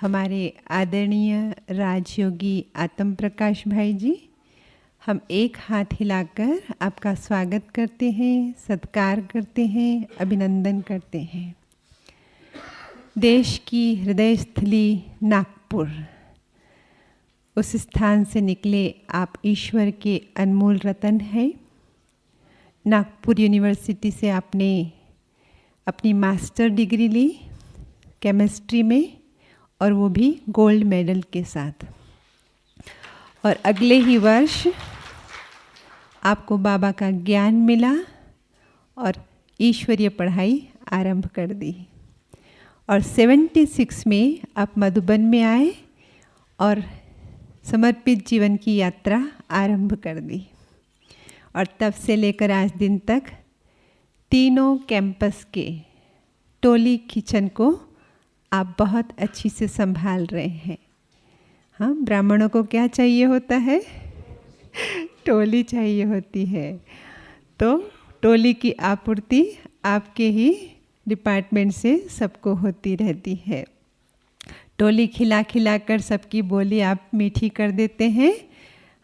हमारे आदरणीय राजयोगी आत्म प्रकाश भाई जी, हम एक हाथ हिलाकर आपका स्वागत करते हैं, सत्कार करते हैं, अभिनंदन करते हैं। देश की हृदय स्थली नागपुर, उस स्थान से निकले आप ईश्वर के अनमोल रतन हैं। नागपुर यूनिवर्सिटी से आपने अपनी मास्टर डिग्री ली केमिस्ट्री में, और वो भी गोल्ड मेडल के साथ। और अगले ही वर्ष आपको बाबा का ज्ञान मिला और ईश्वरीय पढ़ाई आरंभ कर दी। और 76 में आप मधुबन में आए और समर्पित जीवन की यात्रा आरंभ कर दी। और तब से लेकर आज दिन तक तीनों कैंपस के टोली किचन को आप बहुत अच्छी से संभाल रहे हैं। हाँ, ब्राह्मणों को क्या चाहिए होता है? टोली चाहिए होती है। तो टोली की आपूर्ति आपके ही डिपार्टमेंट से सबको होती रहती है। टोली खिला खिला कर सबकी बोली आप मीठी कर देते हैं।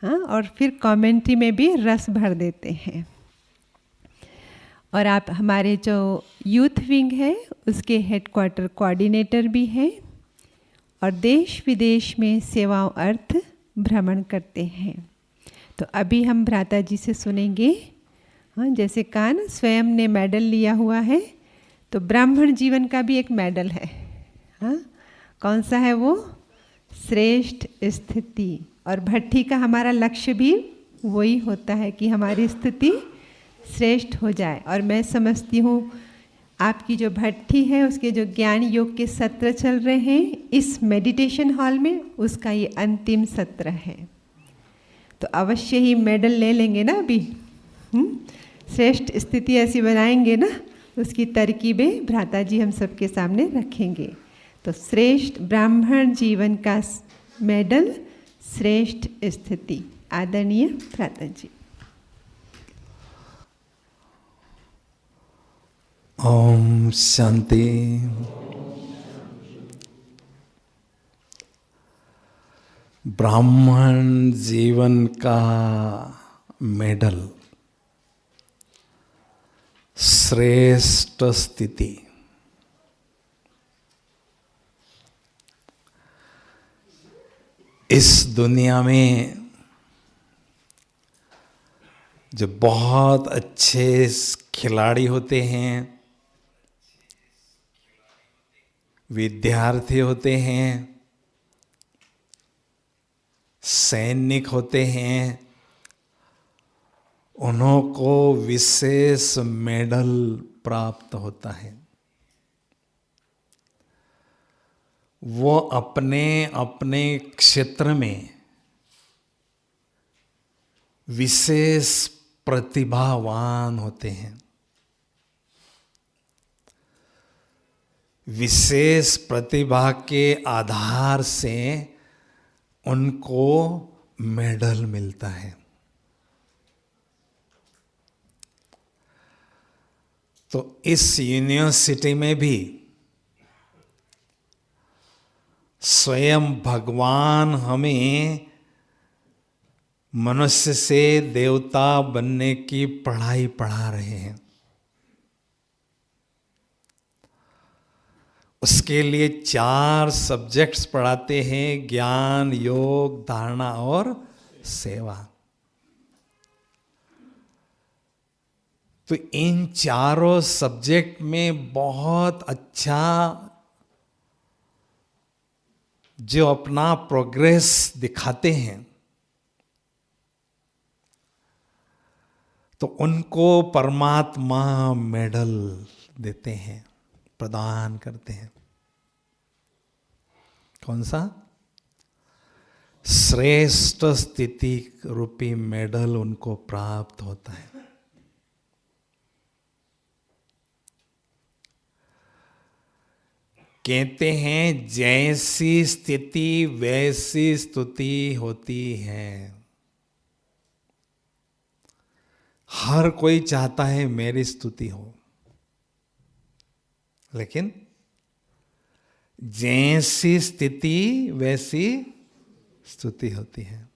हाँ, और फिर कमेंट्री में भी रस भर देते हैं। और आप हमारे जो यूथ विंग है उसके हेडक्वार्टर कोऑर्डिनेटर भी हैं और देश विदेश में सेवाओं अर्थ भ्रमण करते हैं। तो अभी हम भ्राता जी से सुनेंगे। हाँ, जैसे कहा ना, स्वयं ने मेडल लिया हुआ है, तो ब्राह्मण जीवन का भी एक मेडल है। हाँ, कौन सा है वो? श्रेष्ठ स्थिति। और भट्ठी का हमारा लक्ष्य भी वही होता है कि हमारी स्थिति श्रेष्ठ हो जाए। और मैं समझती हूँ आपकी जो भट्ठी है उसके जो ज्ञान योग के सत्र चल रहे हैं इस मेडिटेशन हॉल में, उसका ये अंतिम सत्र है। तो अवश्य ही मेडल ले लेंगे ना अभी। श्रेष्ठ स्थिति ऐसी बनाएंगे ना, उसकी तरकीबें भ्राता जी हम सबके सामने रखेंगे। तो श्रेष्ठ ब्राह्मण जीवन का मेडल, श्रेष्ठ स्थिति। आदरणीय भ्राता जी। ओम शांति। ब्राह्मण जीवन का मेडल, श्रेष्ठ स्थिति। इस दुनिया में जो बहुत अच्छे खिलाड़ी होते हैं, विद्यार्थी होते हैं, सैनिक होते हैं, उन्हों को विशेष मेडल प्राप्त होता है। वो अपने अपने क्षेत्र में विशेष प्रतिभावान होते हैं। विशेष प्रतिभा के आधार से उनको मेडल मिलता है। तो इस यूनिवर्सिटी में भी स्वयं भगवान हमें मनुष्य से देवता बनने की पढ़ाई पढ़ा रहे हैं। उसके लिए 4 सब्जेक्ट्स पढ़ाते हैं: ज्ञान, योग, धारणा और सेवा। तो इन चारों सब्जेक्ट में बहुत अच्छा जो अपना प्रोग्रेस दिखाते हैं, तो उनको परमात्मा मेडल देते हैं, प्रदान करते हैं। कौन सा? श्रेष्ठ स्थिति रूपी मेडल उनको प्राप्त होता है। कहते हैं जैसी स्थिति वैसी स्तुति होती है। हर कोई चाहता है मेरी स्तुति हो, लेकिन जैसी स्थिति वैसी स्तुति होती है।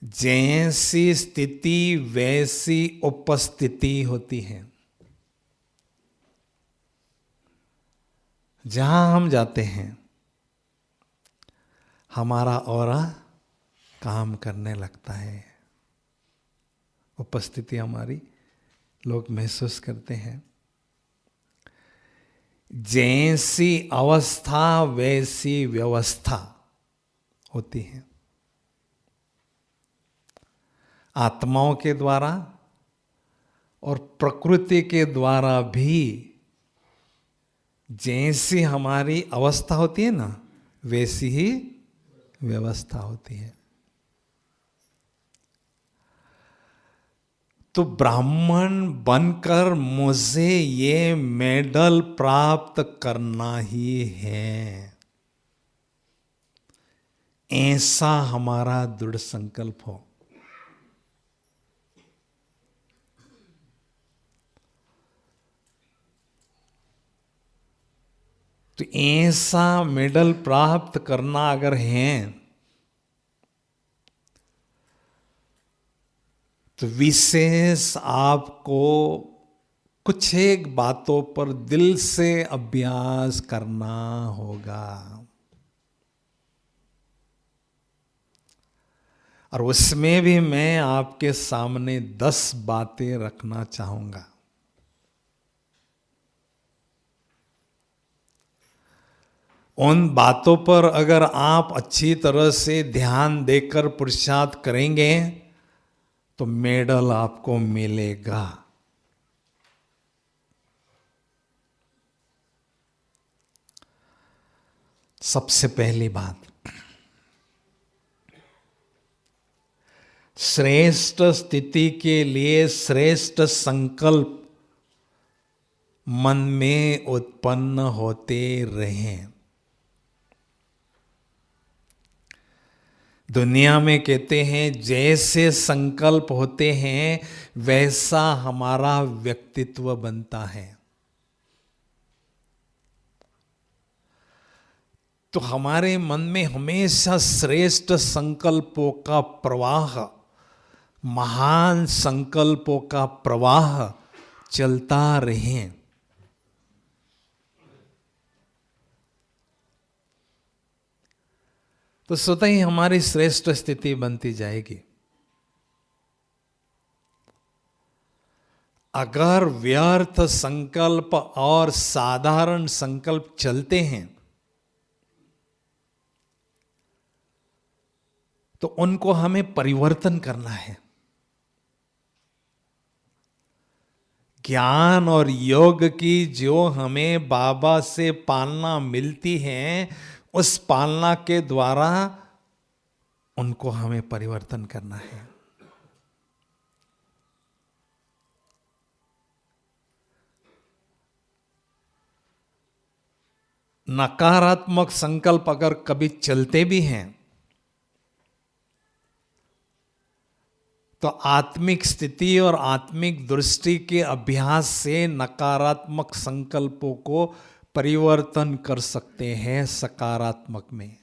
जैसी स्थिति वैसी उपस्थिति होती है। जहां हम जाते हैं हमारा ऑरा काम करने लगता है। उपस्थिति हमारी लोग महसूस करते हैं। जैसी अवस्था वैसी व्यवस्था होती है। आत्माओं के द्वारा और प्रकृति के द्वारा भी जैसी हमारी अवस्था होती है ना, वैसी ही व्यवस्था होती है। तो ब्राह्मण बनकर मुझे ये मेडल प्राप्त करना ही है, ऐसा हमारा दृढ़ संकल्प हो। तो ऐसा मेडल प्राप्त करना अगर है तो विशेष आपको कुछ एक बातों पर दिल से अभ्यास करना होगा। और उसमें भी मैं आपके सामने 10 बातें रखना चाहूंगा। उन बातों पर अगर आप अच्छी तरह से ध्यान देकर पुरुषार्थ करेंगे तो मेडल आपको मिलेगा। सबसे पहली बात, श्रेष्ठ स्थिति के लिए श्रेष्ठ संकल्प मन में उत्पन्न होते रहें। दुनिया में कहते हैं जैसे संकल्प होते हैं वैसा हमारा व्यक्तित्व बनता है। तो हमारे मन में हमेशा श्रेष्ठ संकल्पों का प्रवाह, महान संकल्पों का प्रवाह चलता रहे। तो स्वतः ही हमारी श्रेष्ठ स्थिति बनती जाएगी। अगर व्यर्थ संकल्प और साधारण संकल्प चलते हैं तो उनको हमें परिवर्तन करना है। ज्ञान और योग की जो हमें बाबा से पालना मिलती है, उस पालना के द्वारा उनको हमें परिवर्तन करना है। नकारात्मक संकल्प अगर कभी चलते भी हैं तो आत्मिक स्थिति और आत्मिक दृष्टि के अभ्यास से नकारात्मक संकल्पों को परिवर्तन कर सकते हैं सकारात्मक में।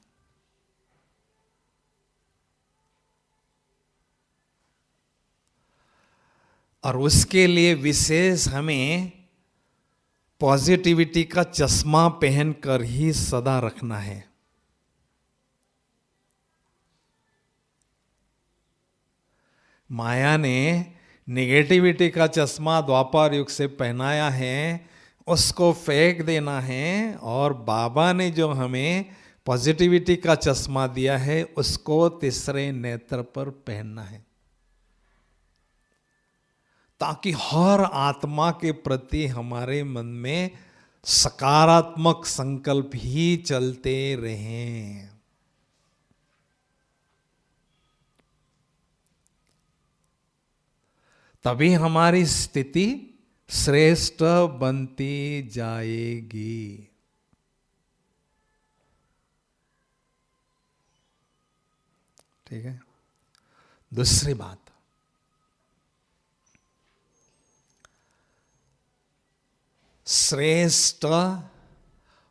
और उसके लिए विशेष हमें पॉजिटिविटी का चश्मा पहनकर ही सदा रखना है। माया ने नेगेटिविटी का चश्मा द्वापर युग से पहनाया है, उसको फेंक देना है। और बाबा ने जो हमें पॉजिटिविटी का चश्मा दिया है उसको तीसरे नेत्र पर पहनना है, ताकि हर आत्मा के प्रति हमारे मन में सकारात्मक संकल्प ही चलते रहें। तभी हमारी स्थिति श्रेष्ठ बनती जाएगी। ठीक है। दूसरी बात, श्रेष्ठ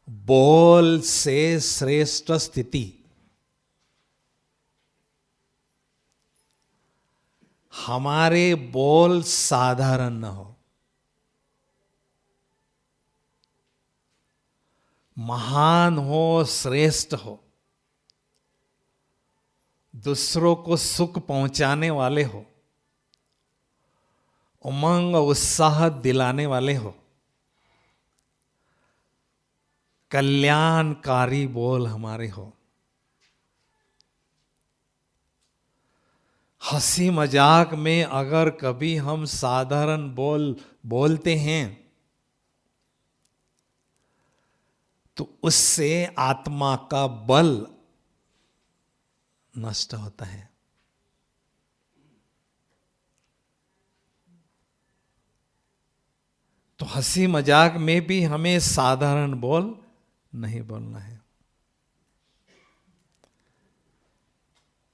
बोल से श्रेष्ठ स्थिति। हमारे बोल साधारण न हो, महान हो, श्रेष्ठ हो, दूसरों को सुख पहुंचाने वाले हो, उमंग उत्साह दिलाने वाले हो, कल्याणकारी बोल हमारे हो। हंसी मजाक में अगर कभी हम साधारण बोल बोलते हैं तो उससे आत्मा का बल नष्ट होता है। तो हंसी मजाक में भी हमें साधारण बोल नहीं बोलना है।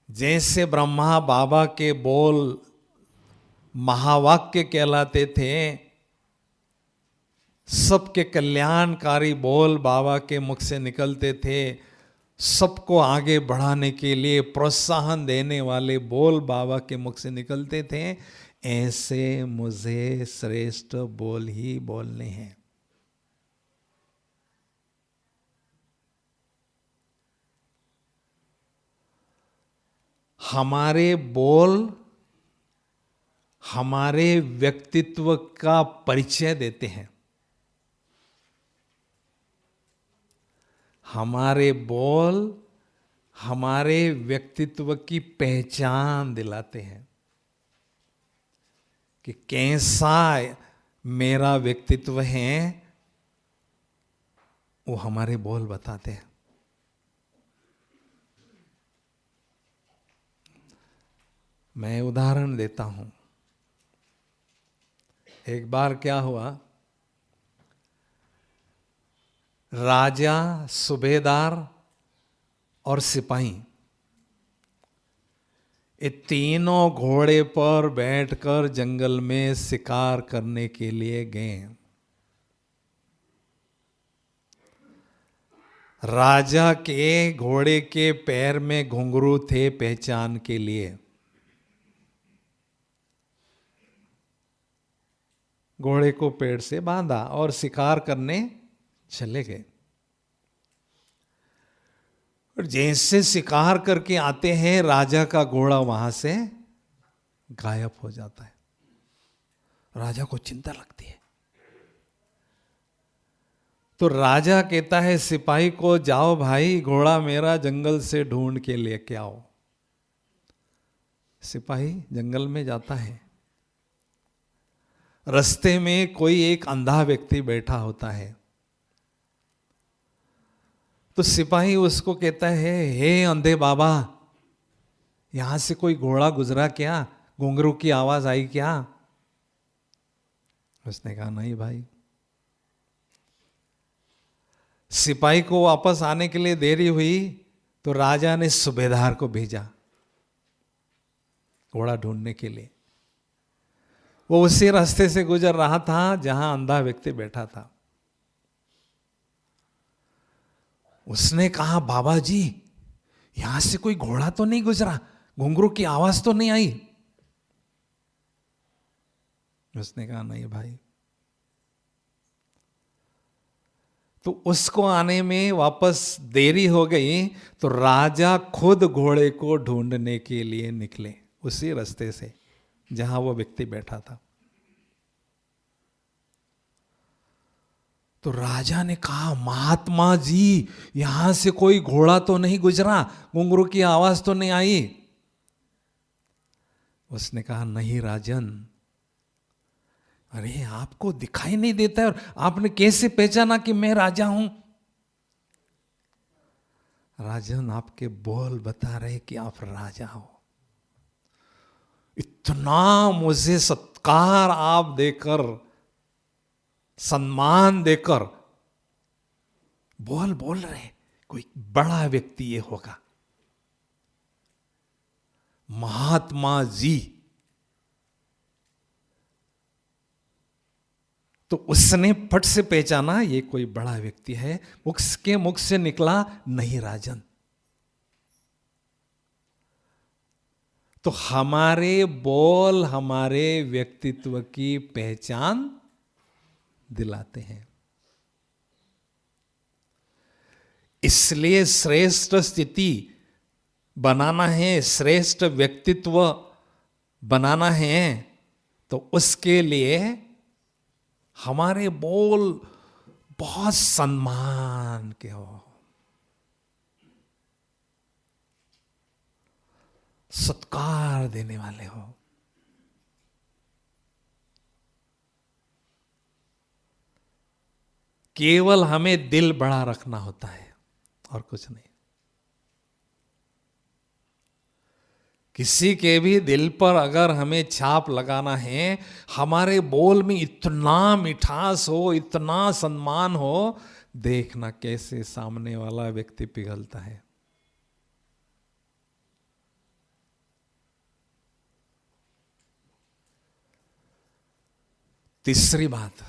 जैसे ब्रह्मा बाबा के बोल महावाक्य कहलाते थे, सबके कल्याणकारी बोल बाबा के मुख से निकलते थे, सबको आगे बढ़ाने के लिए प्रोत्साहन देने वाले बोल बाबा के मुख से निकलते थे, ऐसे मुझे श्रेष्ठ बोल ही बोलने हैं। हमारे बोल हमारे व्यक्तित्व का परिचय देते हैं। हमारे बोल हमारे व्यक्तित्व की पहचान दिलाते हैं कि कैसा मेरा व्यक्तित्व है, वो हमारे बोल बताते हैं। मैं उदाहरण देता हूं। एक बार क्या हुआ, राजा, सूबेदार और सिपाही ये तीनों घोड़े पर बैठकर जंगल में शिकार करने के लिए गए। राजा के घोड़े के पैर में घुंघरू थे पहचान के लिए। घोड़े को पेड़ से बांधा और शिकार करने चले गए। और जैसे शिकार करके आते हैं, राजा का घोड़ा वहां से गायब हो जाता है। राजा को चिंता लगती है। तो राजा कहता है सिपाही को, जाओ भाई, घोड़ा मेरा जंगल से ढूंढ के लेके आओ। सिपाही जंगल में जाता है। रास्ते में कोई एक अंधा व्यक्ति बैठा होता है। तो सिपाही उसको कहता है, हे अंधे बाबा, यहां से कोई घोड़ा गुजरा क्या? घुंघरू की आवाज आई क्या? उसने कहा, नहीं भाई। सिपाही को वापस आने के लिए देरी हुई तो राजा ने सूबेदार को भेजा घोड़ा ढूंढने के लिए। वो उसी रास्ते से गुजर रहा था जहां अंधा व्यक्ति बैठा था। उसने कहा, बाबा जी, यहां से कोई घोड़ा तो नहीं गुजरा, घुंघरू की आवाज तो नहीं आई? उसने कहा, नहीं भाई। तो उसको आने में वापस देरी हो गई तो राजा खुद घोड़े को ढूंढने के लिए निकले उसी रास्ते से जहां वो व्यक्ति बैठा था। तो राजा ने कहा, महात्मा जी, यहां से कोई घोड़ा तो नहीं गुजरा, घुंघरू की आवाज तो नहीं आई? उसने कहा, नहीं राजन। अरे, आपको दिखाई नहीं देता है और आपने कैसे पहचाना कि मैं राजा हूं? राजन, आपके बोल बता रहे कि आप राजा हो। इतना मुझे सत्कार आप देकर, सम्मान देकर बोल रहे, कोई बड़ा व्यक्ति ये होगा, महात्मा जी। तो उसने फट से पहचाना ये कोई बड़ा व्यक्ति है। उसके मुख से निकला, नहीं राजन। तो हमारे बोल हमारे व्यक्तित्व की पहचान दिलाते हैं। इसलिए श्रेष्ठ स्थिति बनाना है, श्रेष्ठ व्यक्तित्व बनाना है, तो उसके लिए हमारे बोल बहुत सम्मान के हो, सत्कार देने वाले हो। केवल हमें दिल बड़ा रखना होता है और कुछ नहीं। किसी के भी दिल पर अगर हमें छाप लगाना है, हमारे बोल में इतना मिठास हो, इतना सम्मान हो, देखना कैसे सामने वाला व्यक्ति पिघलता है। तीसरी बात,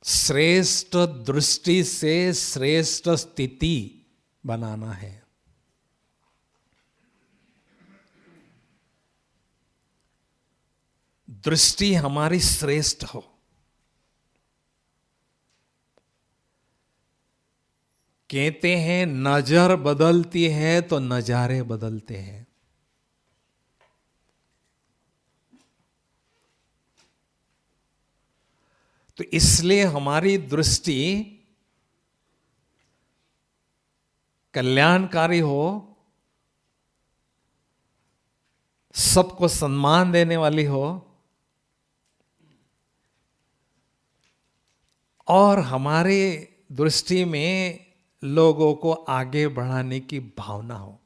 श्रेष्ठ दृष्टि से श्रेष्ठ स्थिति बनाना है। दृष्टि हमारी श्रेष्ठ हो। कहते हैं नजर बदलती है तो नजारे बदलते हैं। तो इसलिए हमारी दृष्टि कल्याणकारी हो, सबको सम्मान देने वाली हो, और हमारे दृष्टि में लोगों को आगे बढ़ाने की भावना हो।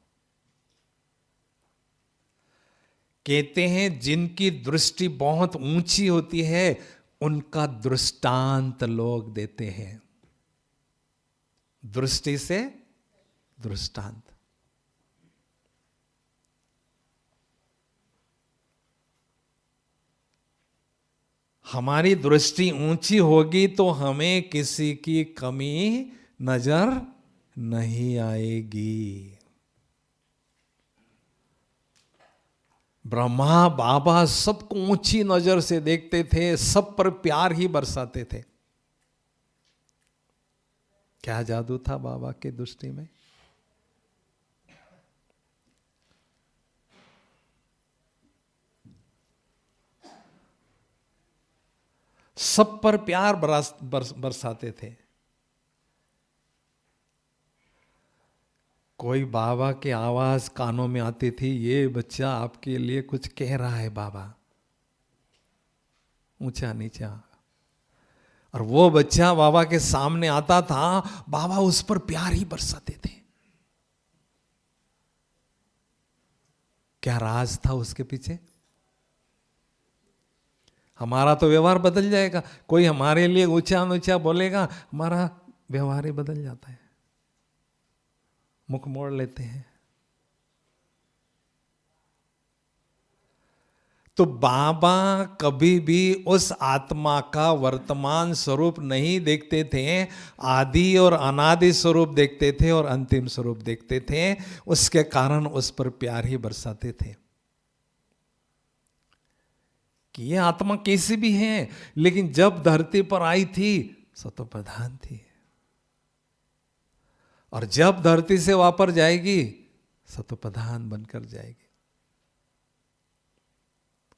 कहते हैं जिनकी दृष्टि बहुत ऊंची होती है उनका दृष्टांत लोग देते हैं। दृष्टि से दृष्टांत। हमारी दृष्टि ऊंची होगी तो हमें किसी की कमी नजर नहीं आएगी। ब्रह्मा बाबा सबको ऊंची नजर से देखते थे, सब पर प्यार ही बरसाते थे। क्या जादू था बाबा की दृष्टि में? सब पर प्यार बरसाते थे। कोई बाबा की आवाज कानों में आती थी, ये बच्चा आपके लिए कुछ कह रहा है बाबा, ऊंचा नीचा। और वो बच्चा बाबा के सामने आता था, बाबा उस पर प्यार ही बरसाते थे। क्या राज था उसके पीछे? हमारा तो व्यवहार बदल जाएगा। कोई हमारे लिए ऊंचा ऊंचा बोलेगा, हमारा व्यवहार ही बदल जाता है, मुख मोड़ लेते हैं। तो बाबा कभी भी उस आत्मा का वर्तमान स्वरूप नहीं देखते थे, आदि और अनादि स्वरूप देखते थे और अंतिम स्वरूप देखते थे। उसके कारण उस पर प्यार ही बरसाते थे कि ये आत्मा कैसी भी है, लेकिन जब धरती पर आई थी सतो प्रधान थी, और जब धरती से वापस जाएगी सतो प्रधान बनकर जाएगी।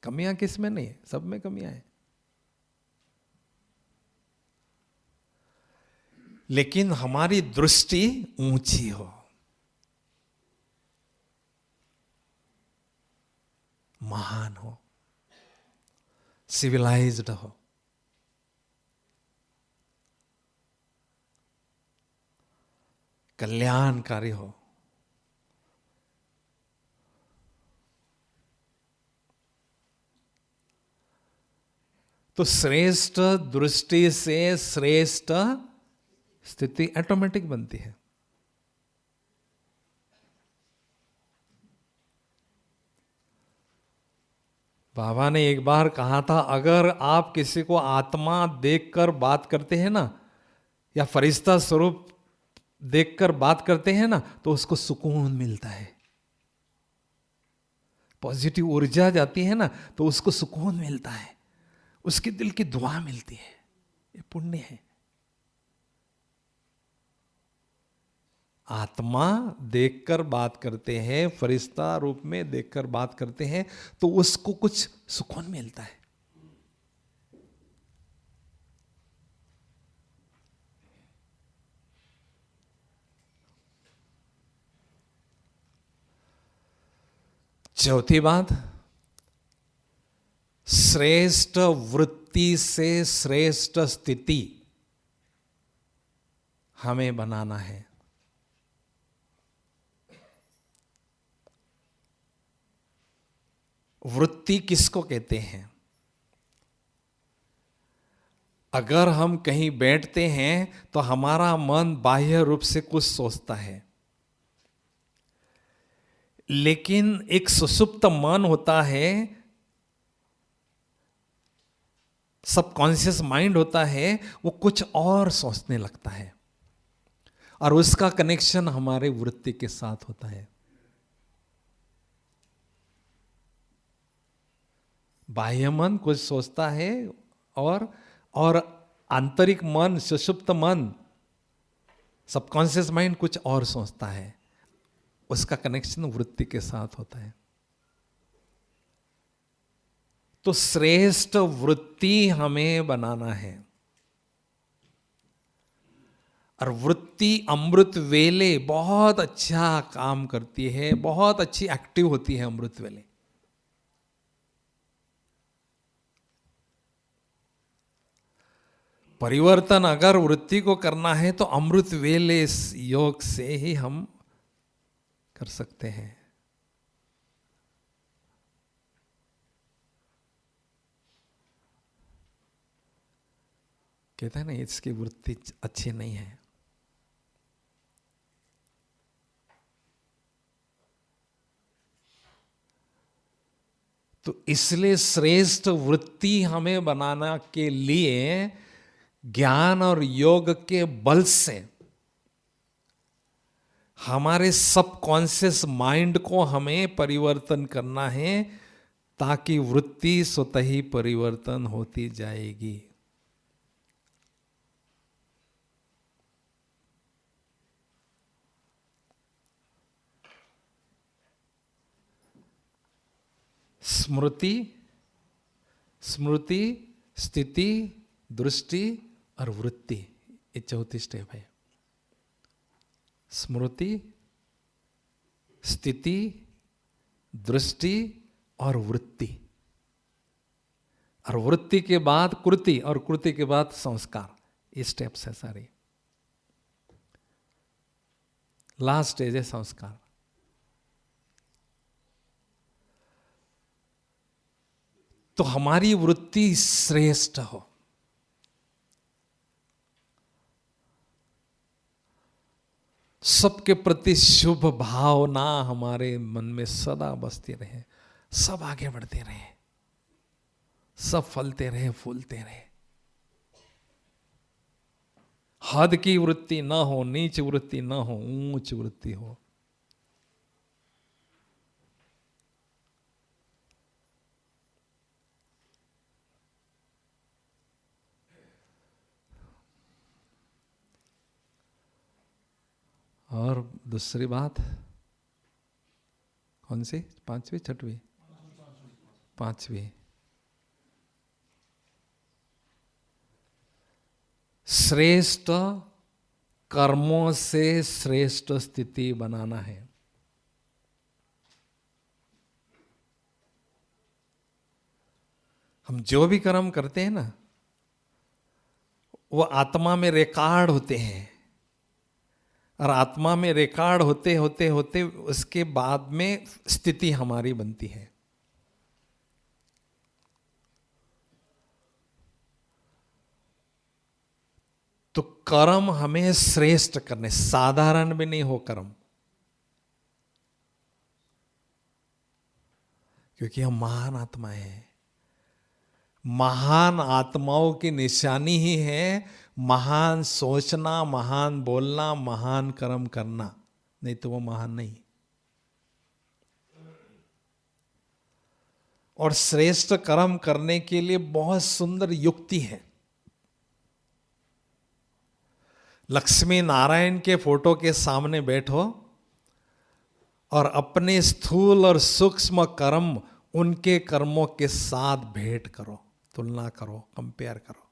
कमियां किस में नहीं है? सब में कमियां हैं। लेकिन हमारी दृष्टि ऊंची हो, महान हो, सिविलाइज्ड हो। कल्याणकारी हो। तो श्रेष्ठ दृष्टि से श्रेष्ठ स्थिति ऑटोमेटिक बनती है। बाबा ने एक बार कहा था, अगर आप किसी को आत्मा देखकर बात करते हैं ना, या फरिश्ता स्वरूप देखकर बात करते हैं ना, तो उसको सुकून मिलता है, पॉजिटिव ऊर्जा जाती है ना, तो उसको सुकून मिलता है, उसके दिल की दुआ मिलती है। ये पुण्य है। आत्मा देखकर बात करते हैं, फरिश्ता रूप में देखकर बात करते हैं, तो उसको कुछ सुकून मिलता है। चौथी बात, श्रेष्ठ वृत्ति से श्रेष्ठ स्थिति हमें बनाना है। वृत्ति किसको कहते हैं? अगर हम कहीं बैठते हैं तो हमारा मन बाह्य रूप से कुछ सोचता है, लेकिन एक सुषुप्त मन होता है, सबकॉन्शियस माइंड होता है, वो कुछ और सोचने लगता है, और उसका कनेक्शन हमारे वृत्ति के साथ होता है। बाह्य मन कुछ सोचता है, और आंतरिक मन, सुषुप्त मन, सबकॉन्शियस माइंड कुछ और सोचता है, उसका कनेक्शन वृत्ति के साथ होता है। तो श्रेष्ठ वृत्ति हमें बनाना है। और वृत्ति अमृत वेले बहुत अच्छा काम करती है, बहुत अच्छी एक्टिव होती है अमृत वेले। परिवर्तन अगर वृत्ति को करना है तो अमृत वेले योग से ही हम कर सकते हैं। कहते हैं ना, इसकी वृत्ति अच्छी नहीं है। तो इसलिए श्रेष्ठ वृत्ति हमें बनाना के लिए ज्ञान और योग के बल से हमारे सबकॉन्शियस माइंड को हमें परिवर्तन करना है, ताकि वृत्ति स्वतः ही परिवर्तन होती जाएगी। स्मृति, स्मृति, स्थिति, दृष्टि और वृत्ति, ये चौथी स्टेप है। स्मृति, स्थिति, दृष्टि और वृत्ति, और वृत्ति के बाद कृति, और कृति के बाद संस्कार। ये स्टेप्स है सारे। लास्ट स्टेज है संस्कार। तो हमारी वृत्ति श्रेष्ठ हो, सबके प्रति शुभ भावना हमारे मन में सदा बसती रहे, सब आगे बढ़ते रहे, सब फलते रहे, फूलते रहे। हद की वृत्ति ना हो, नीच वृत्ति ना हो, ऊंच वृत्ति हो। और दूसरी बात कौन सी? पांचवी, छठवीं? पांचवी, श्रेष्ठ कर्मों से श्रेष्ठ स्थिति बनाना है। हम जो भी कर्म करते हैं ना, वो आत्मा में रिकॉर्ड होते हैं, और आत्मा में रिकॉर्ड होते होते होते उसके बाद में स्थिति हमारी बनती है। तो कर्म हमें श्रेष्ठ करने, साधारण भी नहीं हो कर्म, क्योंकि हम महान आत्माएं हैं। महान आत्माओं की निशानी ही है महान सोचना, महान बोलना, महान कर्म करना, नहीं तो वो महान नहीं। और श्रेष्ठ कर्म करने के लिए बहुत सुंदर युक्ति है। लक्ष्मी नारायण के फोटो के सामने बैठो और अपने स्थूल और सूक्ष्म कर्म उनके कर्मों के साथ भेंट करो, तुलना करो, कंपेयर करो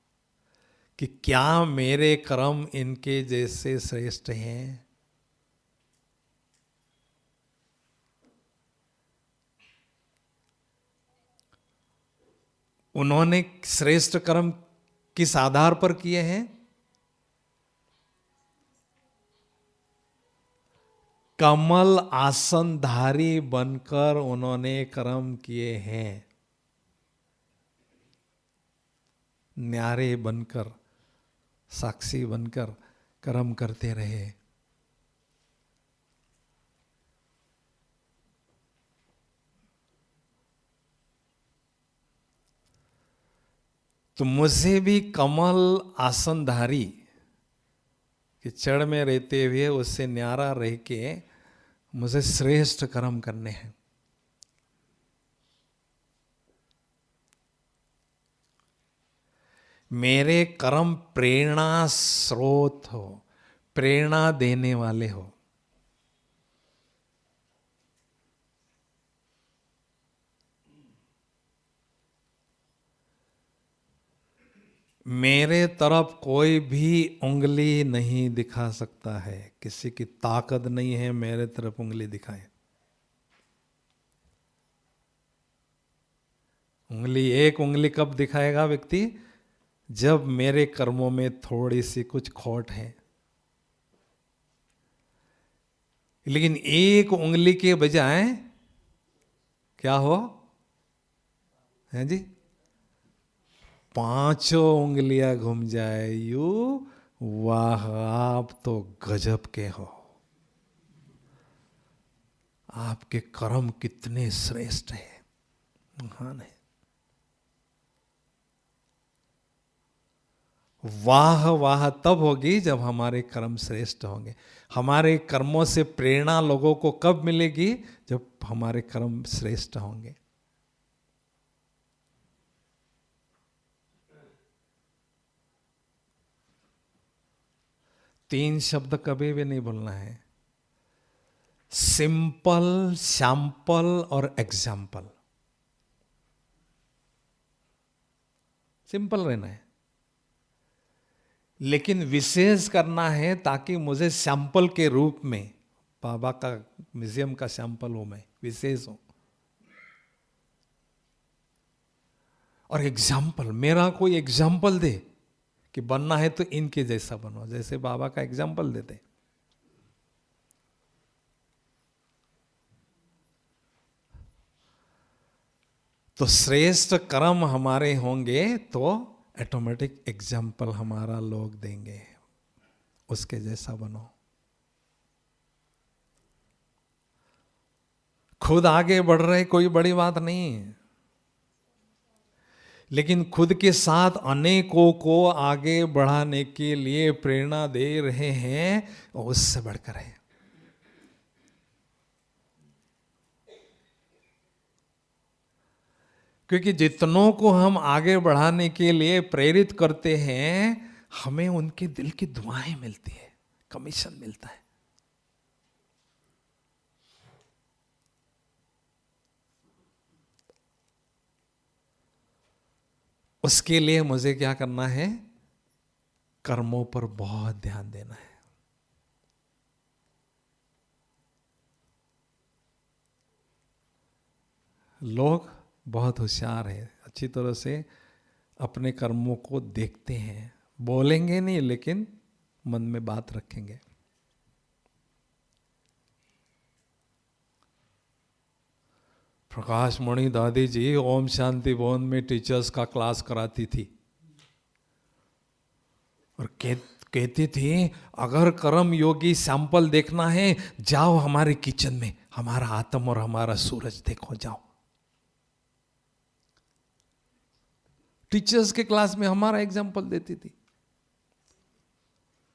कि क्या मेरे कर्म इनके जैसे श्रेष्ठ हैं। उन्होंने श्रेष्ठ कर्म किस आधार पर किए हैं? कमल आसनधारी बनकर उन्होंने कर्म किए हैं। न्यारे बनकर, साक्षी बनकर कर्म करते रहे। तो मुझे भी कमल आसनधारी कि चढ़ में रहते हुए उससे न्यारा रह के मुझे श्रेष्ठ कर्म करने हैं। मेरे कर्म प्रेरणा स्रोत हो, प्रेरणा देने वाले हो। मेरे तरफ कोई भी उंगली नहीं दिखा सकता है। किसी की ताकत नहीं है मेरे तरफ उंगली दिखाए। एक उंगली कब दिखाएगा व्यक्ति? जब मेरे कर्मों में थोड़ी सी कुछ खोट है। लेकिन एक उंगली के बजाय क्या हो है जी, 5 उंगलियां घूम जाए यू, वाह आप तो गजब के हो। आपके कर्म कितने श्रेष्ठ है, महान है। वाह वाह तब होगी जब हमारे कर्म श्रेष्ठ होंगे। हमारे कर्मों से प्रेरणा लोगों को कब मिलेगी? जब हमारे कर्म श्रेष्ठ होंगे। तीन शब्द कभी भी नहीं बोलना है, सिंपल, सैंपल और एग्जाम्पल। सिंपल रहना है लेकिन विशेष करना है ताकि मुझे सैंपल के रूप में बाबा का म्यूजियम का सैंपल हो, मैं विशेष हूं। और एग्जाम्पल, मेरा कोई एग्जाम्पल दे कि बनना है तो इनके जैसा बनो, जैसे बाबा का एग्जाम्पल देते। तो श्रेष्ठ कर्म हमारे होंगे तो ऑटोमेटिक एग्जाम्पल हमारा लोग देंगे, उसके जैसा बनो। खुद आगे बढ़ रहे कोई बड़ी बात नहीं है, लेकिन खुद के साथ अनेकों को आगे बढ़ाने के लिए प्रेरणा दे रहे हैं, और उससे बढ़कर है। क्योंकि जितनों को हम आगे बढ़ाने के लिए प्रेरित करते हैं, हमें उनके दिल की दुआएं मिलती है, कमीशन मिलता है। उसके लिए मुझे क्या करना है? कर्मों पर बहुत ध्यान देना है। लोग बहुत होशियार है, अच्छी तरह से अपने कर्मों को देखते हैं, बोलेंगे नहीं लेकिन मन में बात रखेंगे। प्रकाश मणि दादी जी ओम शांति भवन में टीचर्स का क्लास कराती थी और कहती थी, अगर कर्म योगी सैंपल देखना है जाओ हमारे किचन में, हमारा आत्म और हमारा सूरज देखो, जाओ। टीचर्स के क्लास में हमारा एग्जाम्पल देती थी,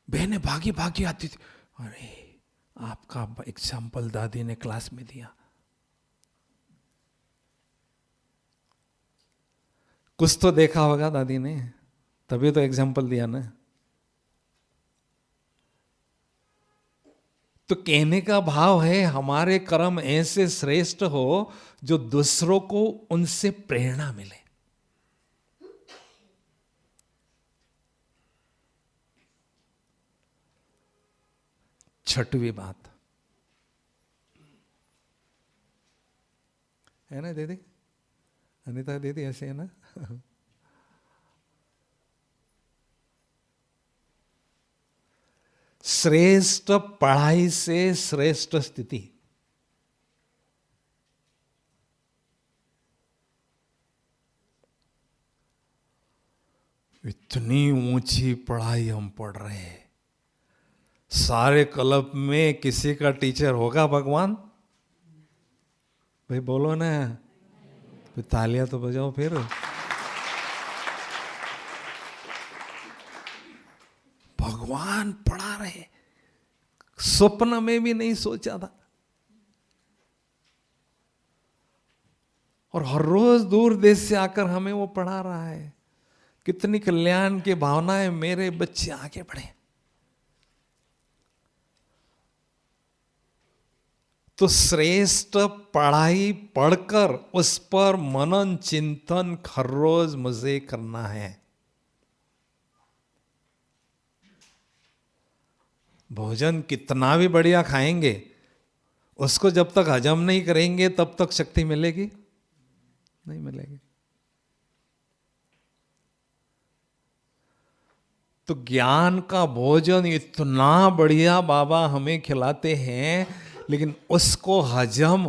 बहनें भागी भागी आती थी, अरे आपका एग्जाम्पल दादी ने क्लास में दिया। कुछ तो देखा होगा दादी ने, तभी तो एग्जाम्पल दिया ना। तो कहने का भाव है हमारे कर्म ऐसे श्रेष्ठ हो जो दूसरों को उनसे प्रेरणा मिले। छठवीं बात है ना दीदी, अनिता दीदी ऐसे है ना। श्रेष्ठ पढ़ाई से श्रेष्ठ स्थिति। इतनी ऊंची पढ़ाई हम पढ़ रहे हैं, सारे क्लब में किसी का टीचर होगा भगवान? भाई बोलो ना, फिर तालियां तो बजाओ फिर। भगवान पढ़ा रहे, स्वप्न में भी नहीं सोचा था। और हर रोज दूर देश से आकर हमें वो पढ़ा रहा है। कितनी कल्याण की भावनाएं, मेरे बच्चे आगे बढ़े। तो श्रेष्ठ पढ़ाई पढ़कर उस पर मनन चिंतन हर रोज मुझे करना है। भोजन कितना भी बढ़िया खाएंगे, उसको जब तक हजम नहीं करेंगे तब तक शक्ति मिलेगी नहीं मिलेगी। तो ज्ञान का भोजन इतना बढ़िया बाबा हमें खिलाते हैं, लेकिन उसको हजम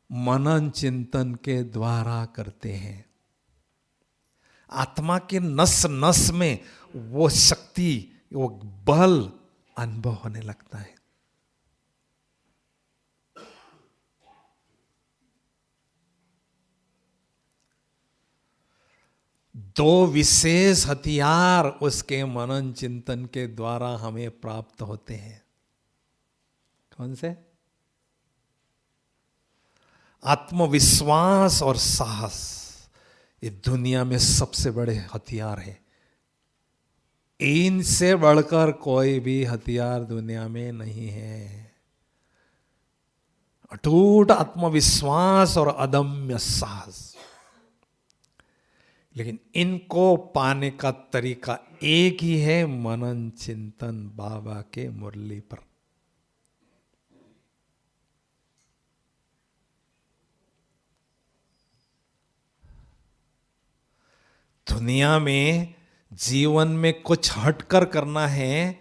मनन चिंतन के द्वारा करते हैं। आत्मा के नस नस में वो शक्ति, वो बल अनुभव होने लगता है। दो विशेष हथियार उसके मनन चिंतन के द्वारा हमें प्राप्त होते हैं। कौन से? आत्मविश्वास और साहस। ये दुनिया में सबसे बड़े हथियार है। इनसे बढ़कर कोई भी हथियार दुनिया में नहीं है। अटूट आत्मविश्वास और अदम्य साहस। लेकिन इनको पाने का तरीका एक ही है, मनन चिंतन बाबा के मुरली पर। दुनिया में जीवन में कुछ हटकर करना है,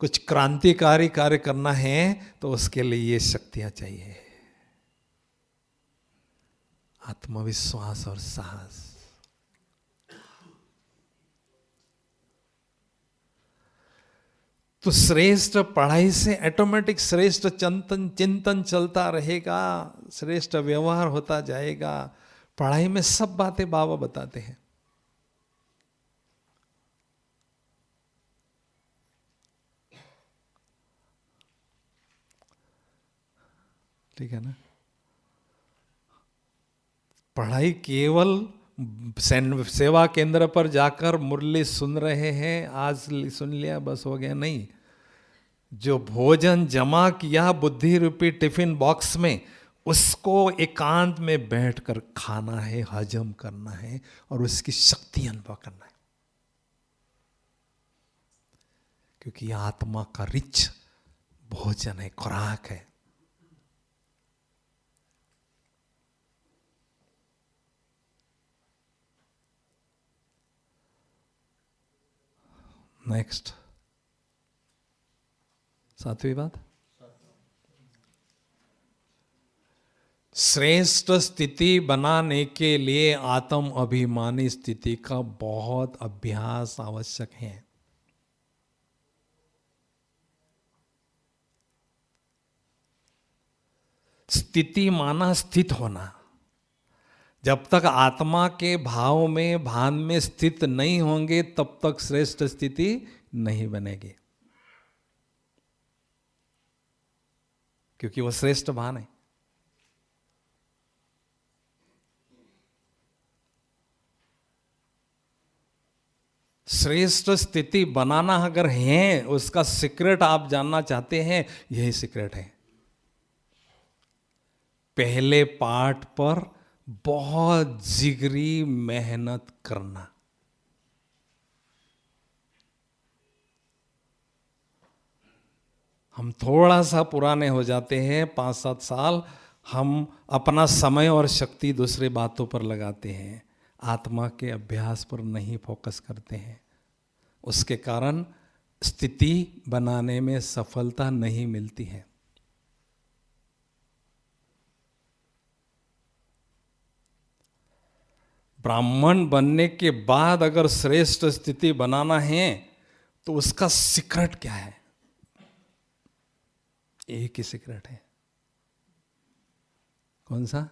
कुछ क्रांतिकारी कार्य करना है, तो उसके लिए ये शक्तियां चाहिए, आत्मविश्वास और साहस। तो श्रेष्ठ पढ़ाई से ऑटोमेटिक श्रेष्ठ चिंतन चिंतन चलता रहेगा, श्रेष्ठ व्यवहार होता जाएगा। पढ़ाई में सब बातें बाबा बताते हैं। ठीक है ना? पढ़ाई केवल सेवा केंद्र पर जाकर मुरली सुन रहे हैं, आज सुन लिया बस हो गया, नहीं। जो भोजन जमा किया बुद्धि रूपी टिफिन बॉक्स में, उसको एकांत में बैठकर खाना है, हजम करना है और उसकी शक्ति अनुभव करना है। क्योंकि यह आत्मा का रिच भोजन है, खुराक है। नेक्स्ट, सातवीं बात, श्रेष्ठ स्थिति बनाने के लिए आत्म अभिमानी स्थिति का बहुत अभ्यास आवश्यक है। स्थिति माना स्थित होना, जब तक आत्मा के भाव में भान में स्थित नहीं होंगे तब तक श्रेष्ठ स्थिति नहीं बनेगी, क्योंकि वो श्रेष्ठ भान है। श्रेष्ठ स्थिति बनाना अगर है, उसका सीक्रेट आप जानना चाहते हैं, यही सीक्रेट है। पहले पार्ट पर बहुत जिगरी मेहनत करना। हम थोड़ा सा पुराने हो जाते हैं, 5-7 साल, हम अपना समय और शक्ति दूसरे बातों पर लगाते हैं, आत्मा के अभ्यास पर नहीं फोकस करते हैं। उसके कारण स्थिति बनाने में सफलता नहीं मिलती है। ब्राह्मण बनने के बाद अगर श्रेष्ठ स्थिति बनाना है तो उसका सीक्रेट क्या है? एक ही सीक्रेट है। कौन सा?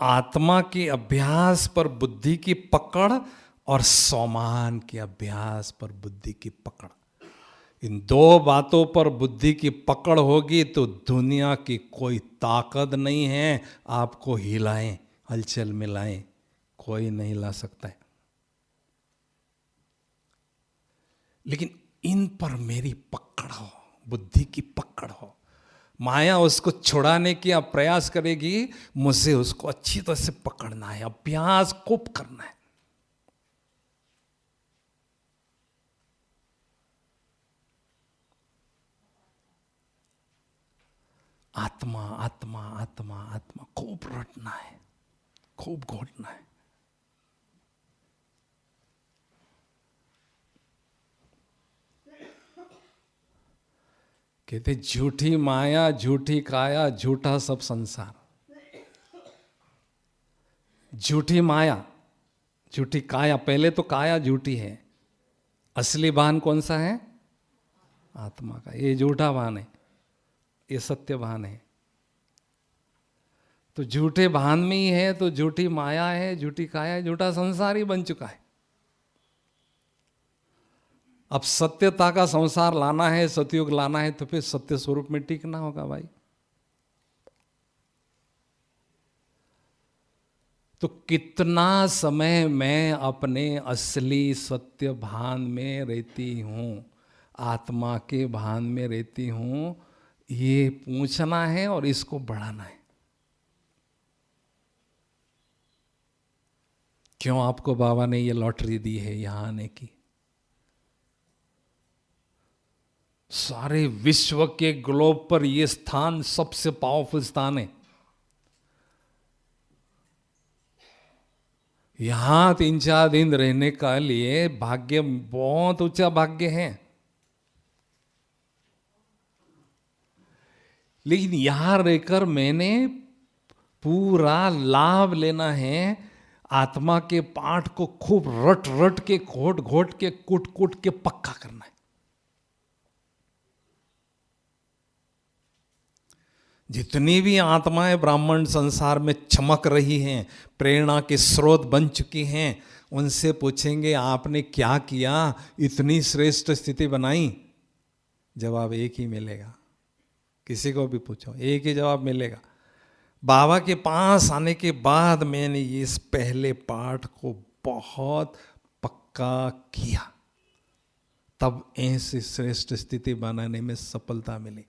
आत्मा के अभ्यास पर बुद्धि की पकड़ और सोमान के अभ्यास पर बुद्धि की पकड़। इन दो बातों पर बुद्धि की पकड़ होगी तो दुनिया की कोई ताकत नहीं है आपको हिलाएं, हलचल में लाएं, कोई नहीं ला सकता है। लेकिन इन पर मेरी पकड़ हो, बुद्धि की पकड़ हो। माया उसको छुड़ाने की आप प्रयास करेगी, मुझे उसको अच्छी तरह से पकड़ना है, अभ्यास खूब करना है। आत्मा आत्मा आत्मा आत्मा खूब रटना है, खूब घोटना है। कहते झूठी माया, झूठी काया, झूठा सब संसार। झूठी माया, झूठी काया, पहले तो काया झूठी है, असली भान कौन सा है? आत्मा का। ये झूठा भान है, ये सत्य भान है। तो झूठे भान में ही है तो झूठी माया है, झूठी काया है, झूठा संसार ही बन चुका है। अब सत्यता का संसार लाना है, सतयुग लाना है, तो फिर सत्य स्वरूप में टिकना होगा भाई। तो कितना समय मैं अपने असली सत्य भान में रहती हूं, आत्मा के भान में रहती हूं, ये पूछना है और इसको बढ़ाना है। क्यों आपको बाबा ने ये लॉटरी दी है यहां आने की? सारे विश्व के ग्लोब पर यह स्थान सबसे पावरफुल स्थान है। यहां 3-4 दिन रहने का लिए भाग्य, बहुत ऊंचा भाग्य है। लेकिन यहां रहकर मैंने पूरा लाभ लेना है। आत्मा के पाठ को खूब रट रट के, घोट घोट के, कुट कुट के पक्का करना है। जितनी भी आत्माएं ब्राह्मण संसार में चमक रही हैं, प्रेरणा के स्रोत बन चुकी हैं, उनसे पूछेंगे आपने क्या किया, इतनी श्रेष्ठ स्थिति बनाई? जवाब एक ही मिलेगा। किसी को भी पूछो, एक ही जवाब मिलेगा। बाबा के पास आने के बाद मैंने इस पहले पाठ को बहुत पक्का किया, तब ऐसी श्रेष्ठ स्थिति बनाने में सफलता मिली।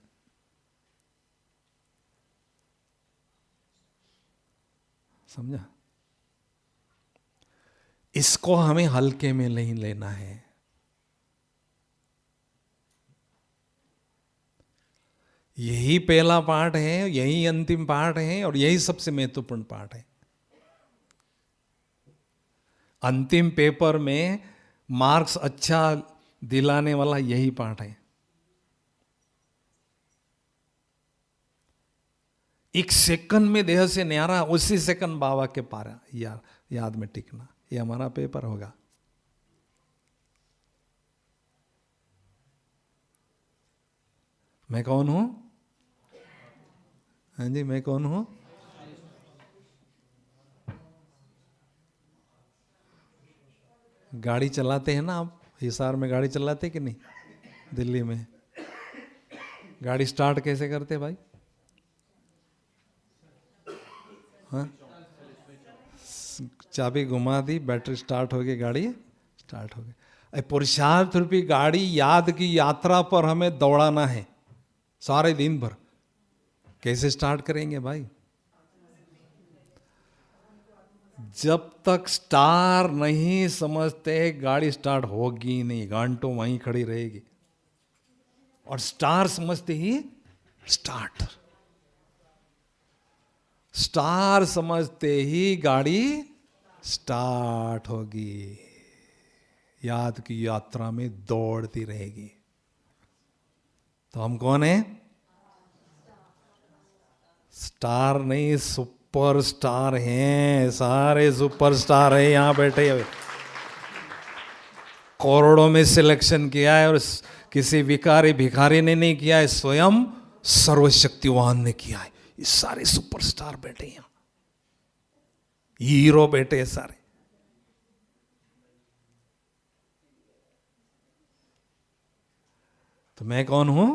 समझा? इसको हमें हल्के में नहीं लेना है। यही पहला पार्ट है, यही अंतिम पार्ट है और यही सबसे महत्वपूर्ण पार्ट है। अंतिम पेपर में मार्क्स अच्छा दिलाने वाला यही पार्ट है। एक सेकंड में देह से न्यारा, उसी सेकंड बाबा के पारा याद में टिकना, ये हमारा पेपर होगा। मैं कौन हूं? हाँ जी, मैं कौन हूं? गाड़ी चलाते हैं ना आप, हिसार में गाड़ी चलाते कि नहीं, दिल्ली में गाड़ी स्टार्ट कैसे करते भाई? हाँ, चाबी घुमा दी, बैटरी स्टार्ट हो गई, गाड़ी स्टार्ट हो गई। पुरुषार्थ रूपी गाड़ी याद की यात्रा पर हमें दौड़ाना है सारे दिन भर। कैसे स्टार्ट करेंगे भाई? जब तक स्टार नहीं समझते गाड़ी स्टार्ट होगी नहीं, घंटों वहीं खड़ी रहेगी। और स्टार समझते ही स्टार्ट, स्टार समझते ही गाड़ी स्टार्ट होगी, याद की यात्रा में दौड़ती रहेगी। तो हम कौन है? स्टार नहीं, सुपर स्टार हैं, सारे सुपर स्टार हैं यहां बैठे हुए। करोड़ों में सिलेक्शन किया है और किसी भिखारी भिखारी ने नहीं किया है, स्वयं सर्वशक्तिवान ने किया है। ये सारे सुपरस्टार बैठे हैं, हीरो बैठे हैं सारे। तो मैं कौन हूं?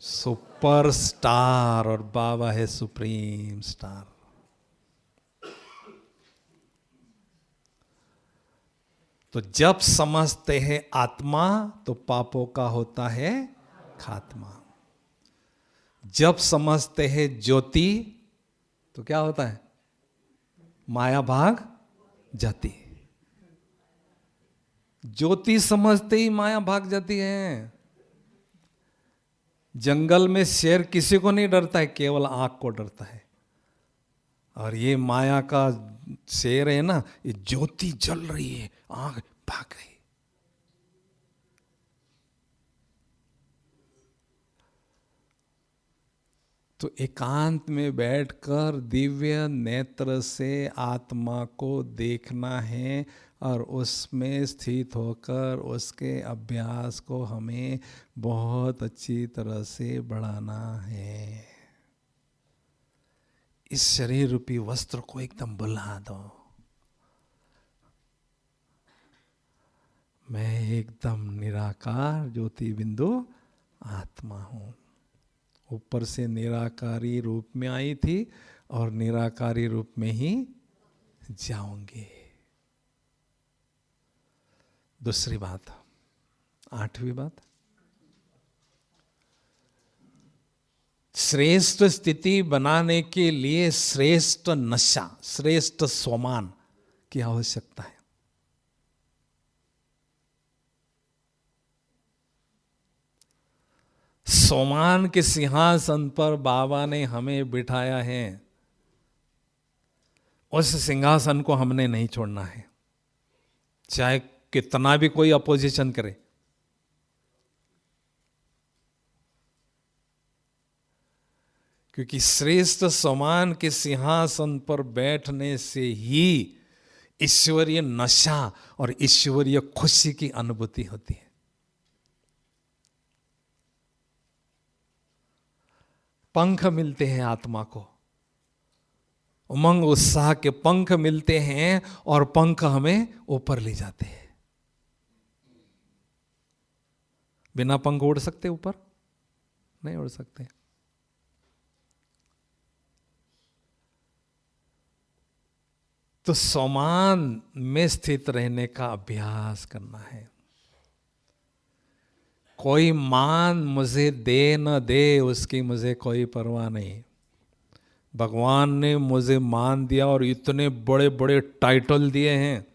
सुपर स्टार, और बाबा है सुप्रीम स्टार। तो जब समझते हैं आत्मा तो पापों का होता है खात्मा। जब समझते हैं ज्योति तो क्या होता है? माया भाग जाती है। ज्योति समझते ही माया भाग जाती है। जंगल में शेर किसी को नहीं डरता है, केवल आंख को डरता है। और ये माया का शेर है ना, ये ज्योति जल रही है, आंख भाग गई। तो एकांत में बैठकर दिव्य नेत्र से आत्मा को देखना है और उसमें स्थित होकर उसके अभ्यास को हमें बहुत अच्छी तरह से बढ़ाना है। इस शरीर रूपी वस्त्र को एकदम भुला दो। मैं एकदम निराकार ज्योति बिंदु आत्मा हूं। ऊपर से निराकारी रूप में आई थी और निराकारी रूप में ही जाऊंगी। दूसरी बात, 8वीं बात, श्रेष्ठ स्थिति बनाने के लिए श्रेष्ठ नशा, श्रेष्ठ स्वमान की आवश्यकता है। स्वमान के सिंहासन पर बाबा ने हमें बिठाया है। उस सिंहासन को हमने नहीं छोड़ना है, चाहे कितना भी कोई अपोजिशन करे। क्योंकि श्रेष्ठ समान के सिंहासन पर बैठने से ही ईश्वरीय नशा और ईश्वरीय खुशी की अनुभूति होती है। पंख मिलते हैं आत्मा को, उमंग उत्साह के पंख मिलते हैं और पंख हमें ऊपर ले जाते हैं। बिना पंख उड़ सकते ऊपर? नहीं उड़ सकते। तो समान में स्थित रहने का अभ्यास करना है। कोई मान मुझे दे न दे, उसकी मुझे कोई परवाह नहीं। भगवान ने मुझे मान दिया और इतने बड़े बड़े टाइटल दिए हैं।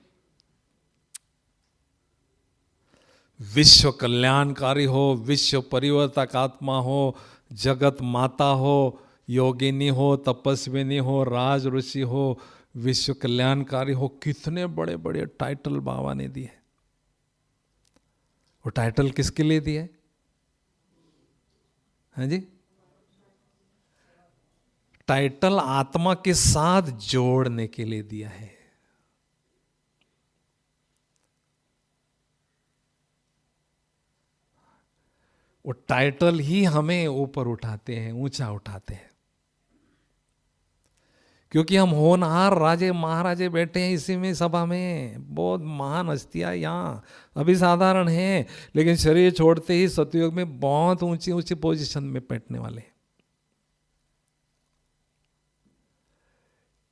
विश्व कल्याणकारी हो, विश्व परिवर्तक आत्मा हो, जगत माता हो, योगिनी हो, तपस्विनी हो, राज ऋषि हो, विश्व कल्याणकारी हो, कितने बड़े बड़े टाइटल बाबा ने दिए। वो टाइटल किसके लिए दिए हैं जी? टाइटल आत्मा के साथ जोड़ने के लिए दिया है। वो टाइटल ही हमें ऊपर उठाते हैं, ऊंचा उठाते हैं। क्योंकि हम होनहार राजे महाराजे बैठे हैं इसी में सभा में, बहुत महान हस्तियां यहाँ अभी साधारण हैं, लेकिन शरीर छोड़ते ही सतयुग में बहुत ऊंची ऊंची पोजीशन में बैठने वाले हैं।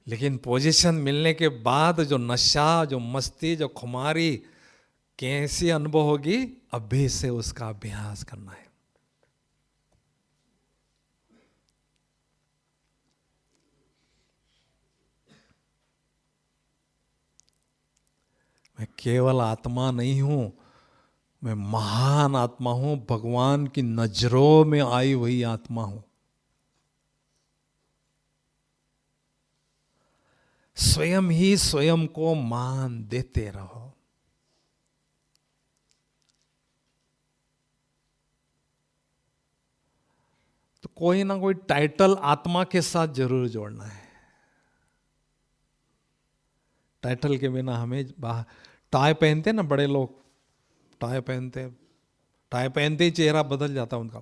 लेकिन पोजीशन मिलने के बाद जो नशा, जो मस्ती, जो खुमारी, कैसी अनुभव होगी, अभी से उसका अभ्यास करना है। मैं केवल आत्मा नहीं हूं, मैं महान आत्मा हूं, भगवान की नजरों में आई हुई आत्मा हूं। स्वयं ही स्वयं को मान देते रहो। तो कोई ना कोई टाइटल आत्मा के साथ जरूर जोड़ना है। टाइटल के बिना हमें टाई पहनते ना बड़े लोग, टाई पहनते ही चेहरा बदल जाता उनका।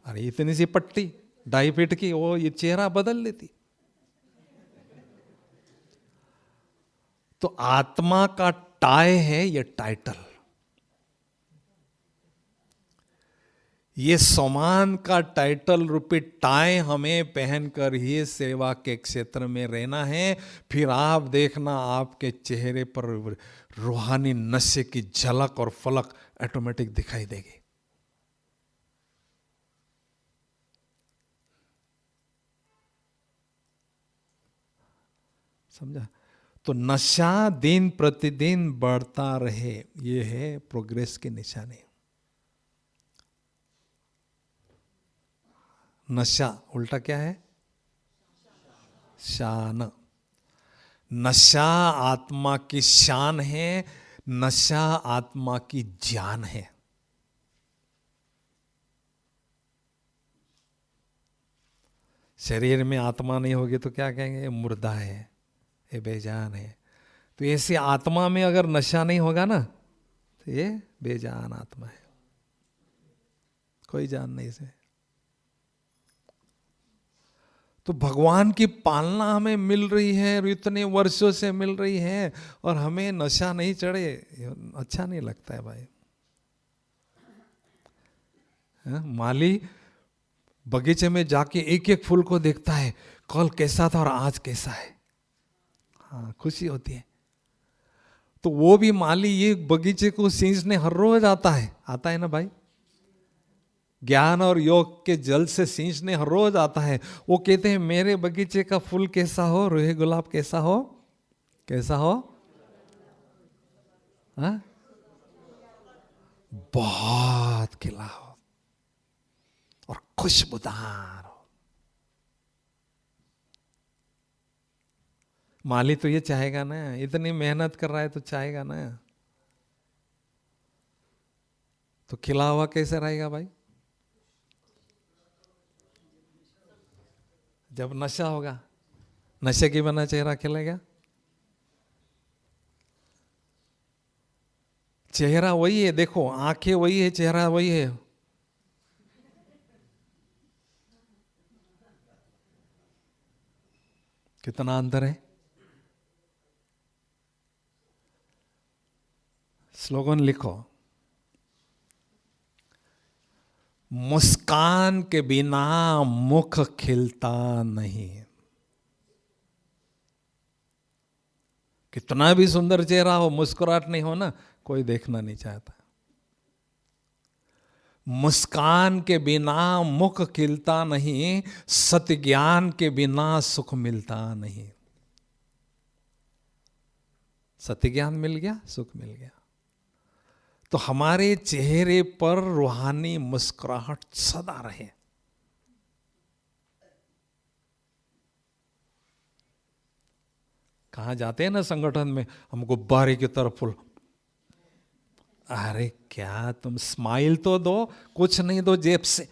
अरे इतनी सी पट्टी 2.5 फीट की, वो ये चेहरा बदल लेती। तो आत्मा का टाई है ये टाइटल। ये सम्मान का टाइटल रूपी टाई हमें पहनकर ही सेवा के क्षेत्र में रहना है। फिर आप देखना आपके चेहरे पर रूहानी नशे की झलक और फलक ऑटोमेटिक दिखाई देगी। समझा? तो नशा दिन प्रतिदिन बढ़ता रहे, ये है प्रोग्रेस की निशानी। नशा उल्टा क्या है? शान। नशा आत्मा की शान है, नशा आत्मा की जान है। शरीर में आत्मा नहीं होगी तो क्या कहेंगे? ये मुर्दा है, ये बेजान है। तो ऐसी आत्मा में अगर नशा नहीं होगा ना, तो ये बेजान आत्मा है, कोई जान नहीं इसे। तो भगवान की पालना हमें मिल रही है और इतने वर्षों से मिल रही है, और हमें नशा नहीं चढ़े, अच्छा नहीं लगता है भाई। माली बगीचे में जाके एक एक फूल को देखता है, कल कैसा था और आज कैसा है। हाँ, खुशी होती है। तो वो भी माली ये बगीचे को सींचने हर रोज आता है ना भाई। ज्ञान और योग के जल से सींचने हर रोज आता है। वो कहते हैं मेरे बगीचे का फूल कैसा हो, रोहे गुलाब कैसा हो, कैसा हो? हा? बहुत खिला हो और खुशबूदार हो। माली तो ये चाहेगा ना, इतनी मेहनत कर रहा है तो चाहेगा ना। तो खिला हुआ कैसे रहेगा भाई? जब नशा होगा, नशे के बिना चेहरा खिलेगा? चेहरा वही है, देखो आंखें वही है, चेहरा वही है। कितना अंतर है। स्लोगन लिखो, मुस्कान के बिना मुख खिलता नहीं। कितना भी सुंदर चेहरा हो, मुस्कुराहट नहीं हो ना, कोई देखना नहीं चाहता। मुस्कान के बिना मुख खिलता नहीं, सत्य ज्ञान के बिना सुख मिलता नहीं। सत्य ज्ञान मिल गया, सुख मिल गया। तो हमारे चेहरे पर रूहानी मुस्कुराहट सदा रहे। कहाँ जाते हैं ना संगठन में, हम गुब्बारे की तरफ फुल, अरे क्या तुम स्माइल तो दो, कुछ नहीं दो जेब से,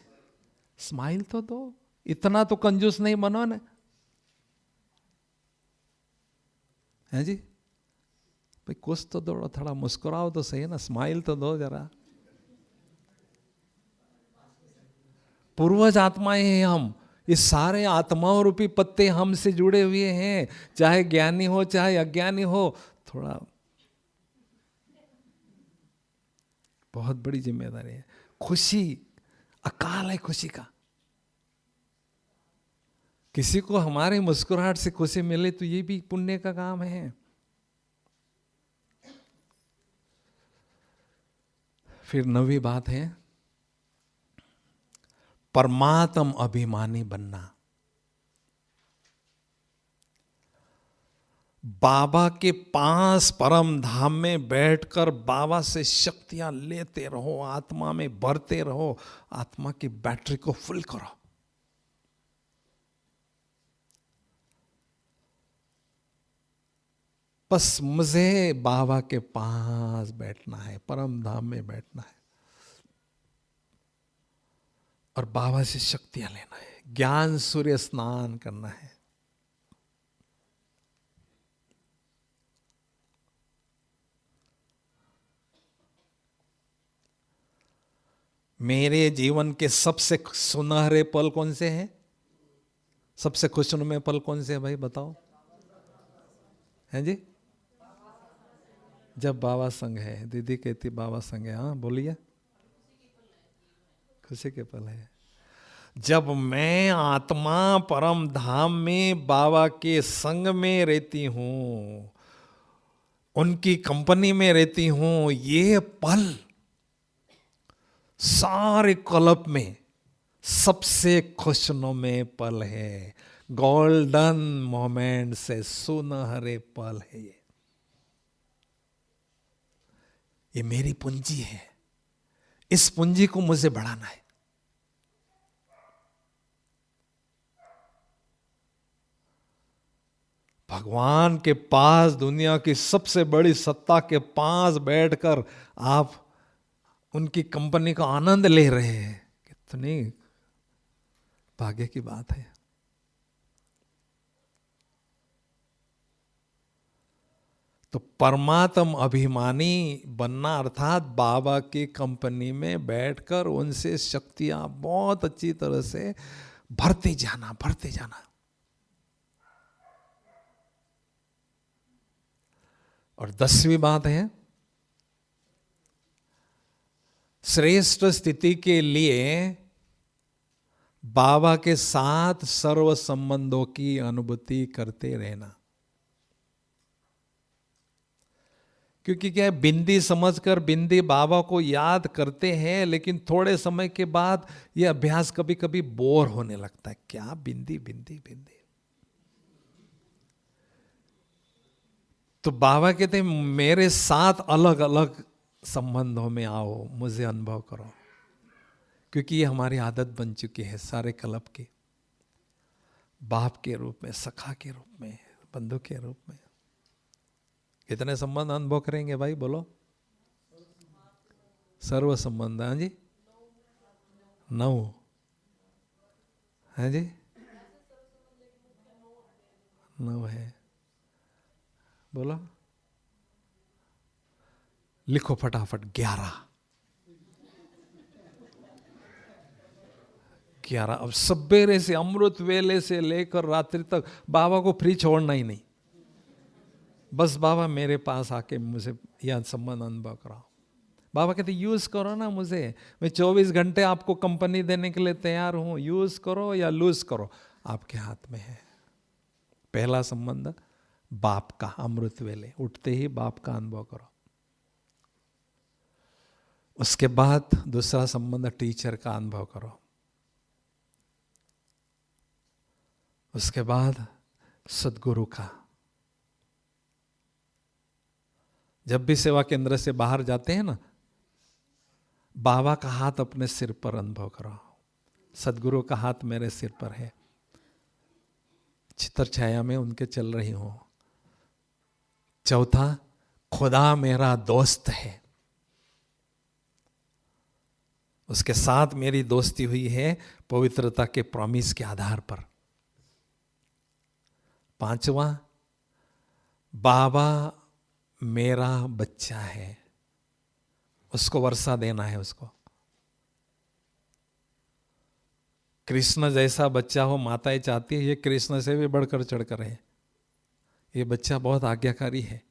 स्माइल तो दो, इतना तो कंजूस नहीं बनो ना। है जी भाई, कुछ तो दो, थोड़ा मुस्कुराओ तो सही ना, स्माइल तो दो जरा। पूर्वज आत्माएं हैं हम, ये सारे आत्माओं रूपी पत्ते हमसे जुड़े हुए हैं, चाहे ज्ञानी हो चाहे अज्ञानी हो। थोड़ा बहुत बड़ी जिम्मेदारी है। खुशी, अकाल है खुशी का। किसी को हमारे मुस्कुराहट से खुशी मिले तो ये भी पुण्य का काम है। फिर 9वीं बात है परमात्म अभिमानी बनना। बाबा के पास परम धाम में बैठकर बाबा से शक्तियां लेते रहो, आत्मा में भरते रहो, आत्मा की बैटरी को फुल करो। बस मुझे बाबा के पास बैठना है, परम धाम में बैठना है और बाबा से शक्तियां लेना है, ज्ञान सूर्य स्नान करना है। मेरे जीवन के सबसे सुनहरे पल कौन से हैं? सबसे खुशनुमे पल कौन से हैं भाई बताओ? हैं जी? जब बाबा संग है। दीदी कहती बाबा संग है। हाँ बोलिए। खुशी के पल है जब मैं आत्मा परम धाम में बाबा के संग में रहती हूं, उनकी कंपनी में रहती हूं। ये पल सारे कल्प में सबसे खुशनुमे पल है, गोल्डन मोमेंट से सुनहरे पल है। ये मेरी पूंजी है, इस पूंजी को मुझे बढ़ाना है। भगवान के पास, दुनिया की सबसे बड़ी सत्ता के पास बैठकर आप उनकी कंपनी का आनंद ले रहे हैं, कितनी भाग्य की बात है। तो परमात्म अभिमानी बनना अर्थात बाबा की कंपनी में बैठकर उनसे शक्तियां बहुत अच्छी तरह से भरते जाना, भरते जाना। और 10वीं बात है श्रेष्ठ स्थिति के लिए बाबा के साथ सर्व संबंधों की अनुभूति करते रहना। क्योंकि क्या है, बिंदी समझकर बिंदी बाबा को याद करते हैं, लेकिन थोड़े समय के बाद यह अभ्यास कभी कभी बोर होने लगता है। क्या बिंदी बिंदी बिंदी। तो बाबा कहते हैं मेरे साथ अलग अलग संबंधों में आओ, मुझे अनुभव करो। क्योंकि ये हमारी आदत बन चुकी है सारे कल्प की, बाप के रूप में, सखा के रूप में, बंधु के रूप में। कितने संबंध अनुभव करेंगे भाई बोलो? सर्व संबंध। हाँ जी 9 है जी, 9 है। बोलो, लिखो फटाफट। 11। अब सवेरे से अमृत वेले से लेकर रात्रि तक बाबा को फ्री छोड़ना ही नहीं। बस बाबा मेरे पास आके मुझे यह संबंध अनुभव कराओ। बाबा कहते यूज करो ना मुझे, मैं 24 घंटे आपको कंपनी देने के लिए तैयार हूं। यूज करो या लूज करो, आपके हाथ में है। पहला संबंध बाप का, अमृत वेले उठते ही बाप का अनुभव करो। उसके बाद दूसरा संबंध टीचर का अनुभव करो। उसके बाद सदगुरु का। जब भी सेवा केंद्र से बाहर जाते हैं ना, बाबा का हाथ अपने सिर पर अनुभव करो। सदगुरु का हाथ मेरे सिर पर है, छितर छाया में उनके चल रही हूं। चौथा, खुदा मेरा दोस्त है, उसके साथ मेरी दोस्ती हुई है पवित्रता के प्रॉमिस के आधार पर। पांचवा, बाबा मेरा बच्चा है, उसको वर्षा देना है। उसको कृष्ण जैसा बच्चा हो, माताएं चाहती है ये कृष्ण से भी बढ़कर चढ़कर है, ये बच्चा बहुत आज्ञाकारी है,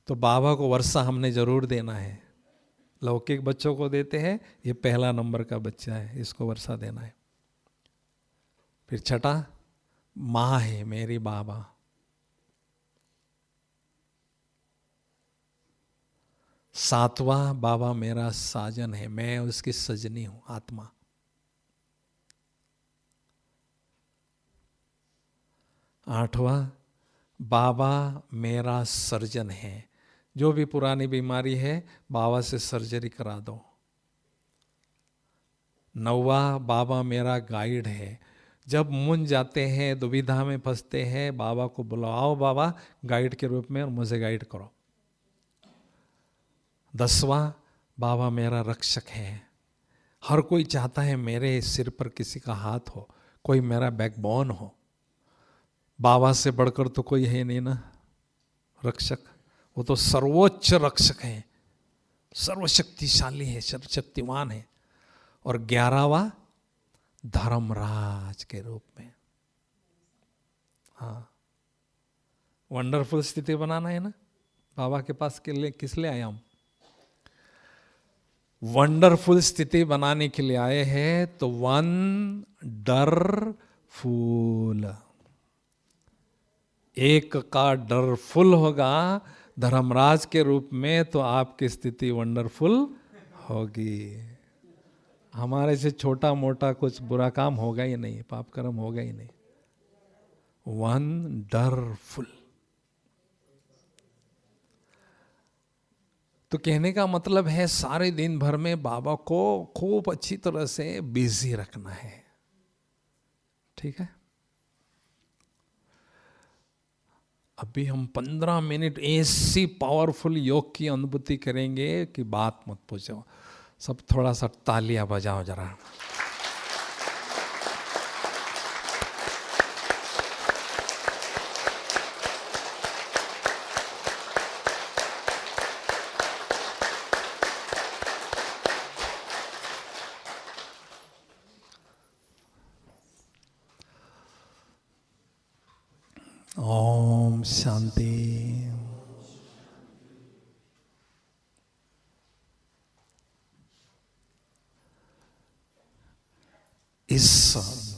तो बाबा को वर्षा हमने जरूर देना है। लौकिक बच्चों को देते हैं, ये पहला नंबर का बच्चा है, इसको वर्षा देना है। फिर छठा, माँ है मेरी बाबा। सातवां, बाबा मेरा साजन है, मैं उसकी सजनी हूं, आत्मा। आठवां, बाबा मेरा सर्जन है, जो भी पुरानी बीमारी है बाबा से सर्जरी करा दो। नौवां, बाबा मेरा गाइड है, जब मूंझ जाते हैं, दुविधा में फंसते हैं, बाबा को बुलाओ बाबा गाइड के रूप में और मुझे गाइड करो। 10वां, बाबा मेरा रक्षक है, हर कोई चाहता है मेरे सिर पर किसी का हाथ हो, कोई मेरा बैकबोन हो। बाबा से बढ़कर तो कोई है नहीं ना रक्षक, वो तो सर्वोच्च रक्षक है, सर्वशक्तिशाली है, सर्वशक्तिमान है। और 11वां, धर्मराज के रूप में। हाँ, वंडरफुल स्थिति बनाना है ना, बाबा के पास के लिए किस लिए आया हूं? वंडरफुल स्थिति बनाने के लिए आए हैं। तो वंडरफुल, एक का डर फुल होगा धर्मराज के रूप में, तो आपकी स्थिति वंडरफुल होगी। हमारे से छोटा मोटा कुछ बुरा काम होगा ही नहीं, पाप कर्म होगा ही नहीं। वंडरफुल। तो कहने का मतलब है सारे दिन भर में बाबा को खूब अच्छी तरह से बिजी रखना है, ठीक है। अभी हम 15 मिनट ऐसी पावरफुल योग की अनुभूति करेंगे कि बात मत पूछो। सब थोड़ा सा तालियां बजाओ जरा। ओम शांति। इस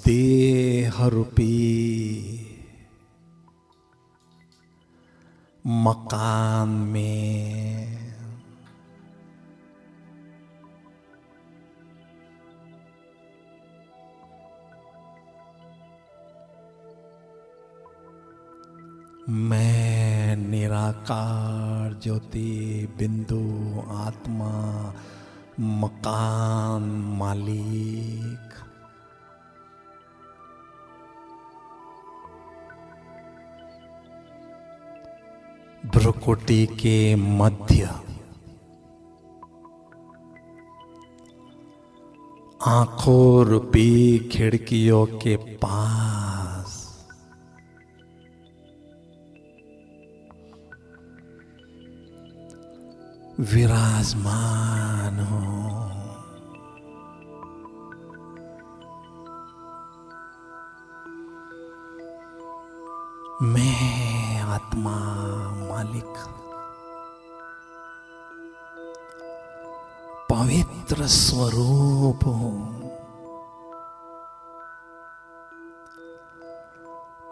देह रूपी मकान में मैं निराकार ज्योति बिंदु आत्मा मकान मालिक भ्रुकुटी के मध्य आंखों रूपी खिड़कियों के पास विराजमान हो। मैं आत्मा मालिक पवित्र स्वरूप हूं,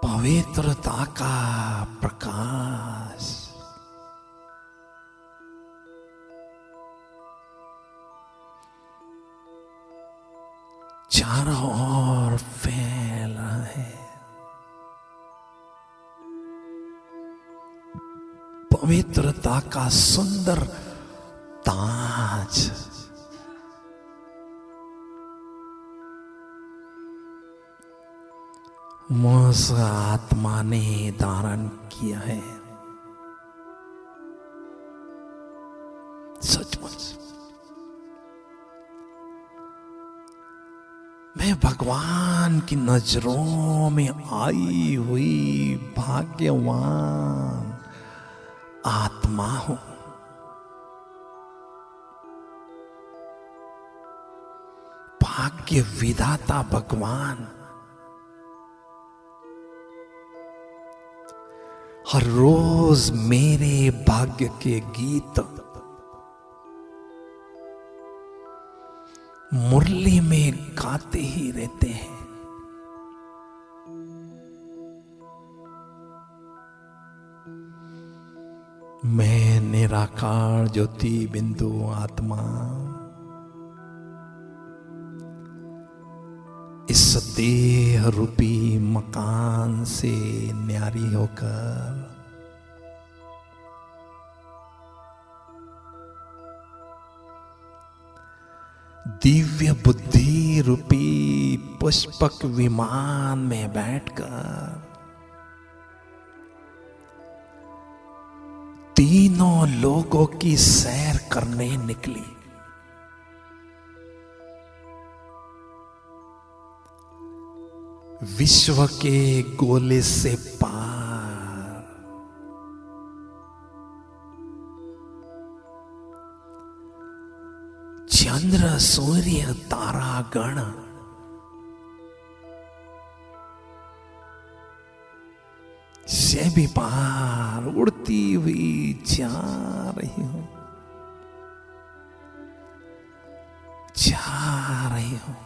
पवित्रता का प्रकाश चारों ओर फैल रहा है। पवित्रता का सुंदर ताज मुझ आत्मा ने धारण किया है। सचमुच मैं भगवान की नजरों में आई हुई भाग्यवान आत्मा हूं। भाग्य विधाता भगवान हर रोज मेरे भाग्य के गीत मुरली में गाते ही रहते हैं। मैं निराकार ज्योति बिंदु आत्मा इस देह रूपी मकान से न्यारी होकर दिव्य बुद्धि रूपी पुष्पक विमान में बैठकर तीनों लोगों की सैर करने निकली। विश्व के गोले से पार चंद्र सूर्य तारा गण से भी पार उड़ती हुई जा रही हूं, जा रही हूं।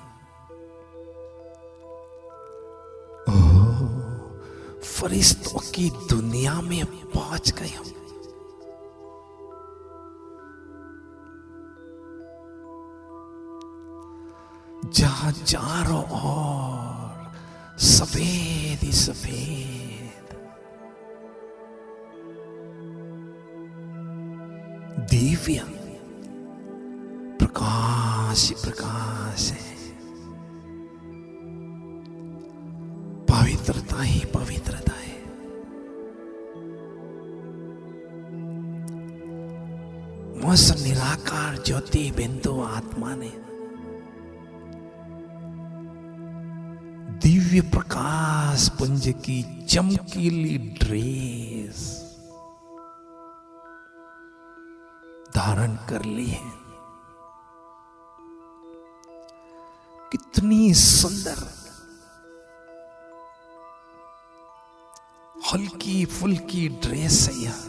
फरिश्तों की दुनिया में पहुंच गई हूं। जहां चारों ओर सफेद ही सफेद दिव्य प्रकाश ही प्रकाश है, पवित्रता ही पवित्रता है। उस निराकार ज्योति बिंदु आत्मा ने दिव्य प्रकाश पुंज की चमकीली ड्रेस धारण कर ली है। कितनी सुंदर हल्की फुल्की ड्रेस है यह।